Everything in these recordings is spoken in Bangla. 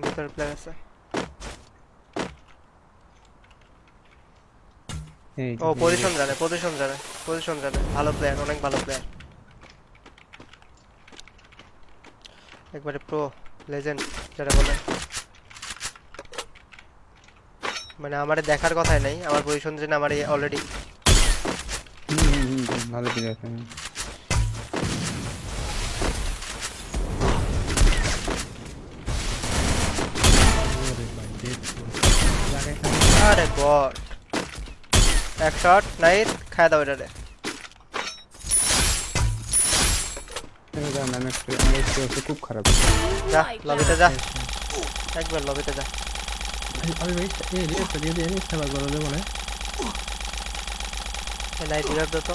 ভিতরে প্লেয়ার আছে। ও পজিশন জানে ভালো প্লেয়ার, অনেক ভালো প্লেয়ার, একবারে প্রো লেজেন্ড যারা বলে। মানে আমারে দেখার কথাই নাই, আমার পজিশন জেনে আমার অলরেডি ভালো প্লেয়ার। আরে গড, এক শট নাইট খায় দাও এটারে। খুব খারাপ। যা লবিতে যা, একবার লবিতে যা। আমি ভাই এই রিয়েক্ট দিয়ে দিয়ে খেলা করা যাবে না। নাইট রিভাইভ দাও তো।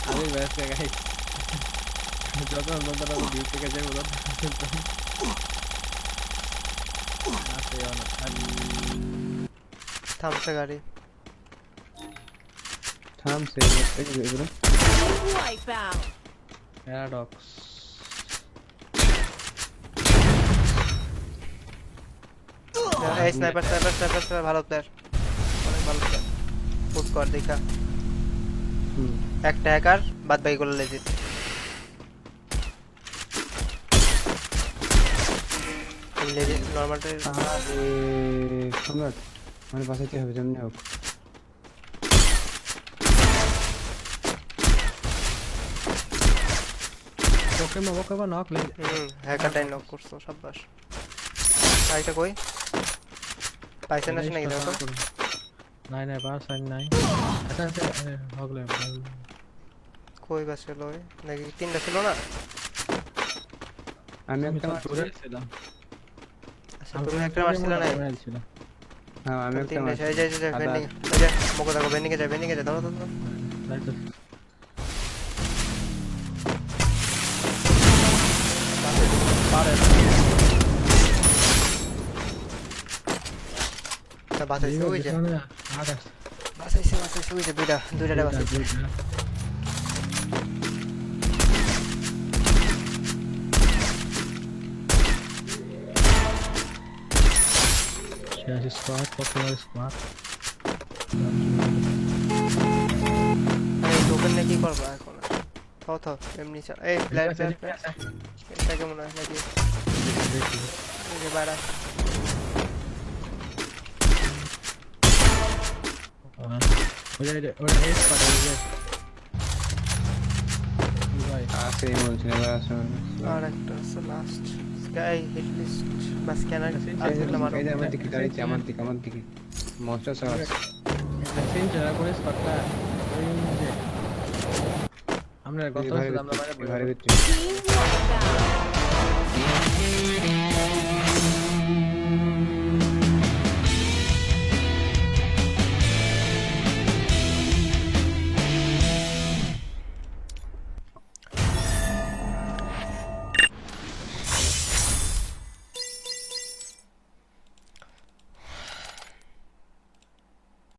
আমি ব্যস্ত গাইস, যত বন্ধুরা আমি ডিউ থেকে যাই বলো আসে অনেক থামছে গাড়ি, থামছে এগুলো Wipeout. প্যারাডক্স। এই স্নাইপার ভালো প্লেয়ার, অনেক ভালো প্লেয়ার। ফুট কর দেখা একটা হ্যাকার, বাদ বাকিগুলো লেজিট। লেজিট নরমালটা সম্রাট মানে বাঁচাইতে হবে যেমনি হোক। ওকে বা নক লে হ্যাকারটাই নক করছো, সাব্বাস। আইটা কই পাইছেন না নাকি দেখো। নাই নাই পাস নাই। আচ্ছা আচ্ছা হগলে কই বাসছিল ওই নাকি তিনটা ছিল না? আমি আমি একটা তো দূরে ছিলাম। আচ্ছা তুমি একটা মারছিল না? হ্যাঁ আমি একটা তিনটা যাই ভেন্ডিং, এই যে মকো দেখো ভেন্ডিং এ যায় ধরো ধরো। পারে তা বাঁচাইছে ওই যে, আগে বাঁচাইছে ওই যে দুইটা বাঁচাইছে। শেষ স্কোয়াড পপুলার স্কোয়াড। এই টোকেন নিয়ে কি করবা এখন? থাও এমনি চল। এই প্লেয়ার এটা কেমন হয় নাকি? এই যে বাড়া ওই হেড পারে ওই ভাই আছে এই বলছেন এবার আছে আর একটা আছে লাস্ট স্কাই হিট লিস্ট বা স্ক্যানার আসলে মারো। এই যে আমার দিকে গাড়িতে আমার দিকে মনস্টার সব আছে। সেন্ট যারা করে স্কটটা ওই যে আমরা গত আমরা মানে এবারে ভিতরে Team wipeout.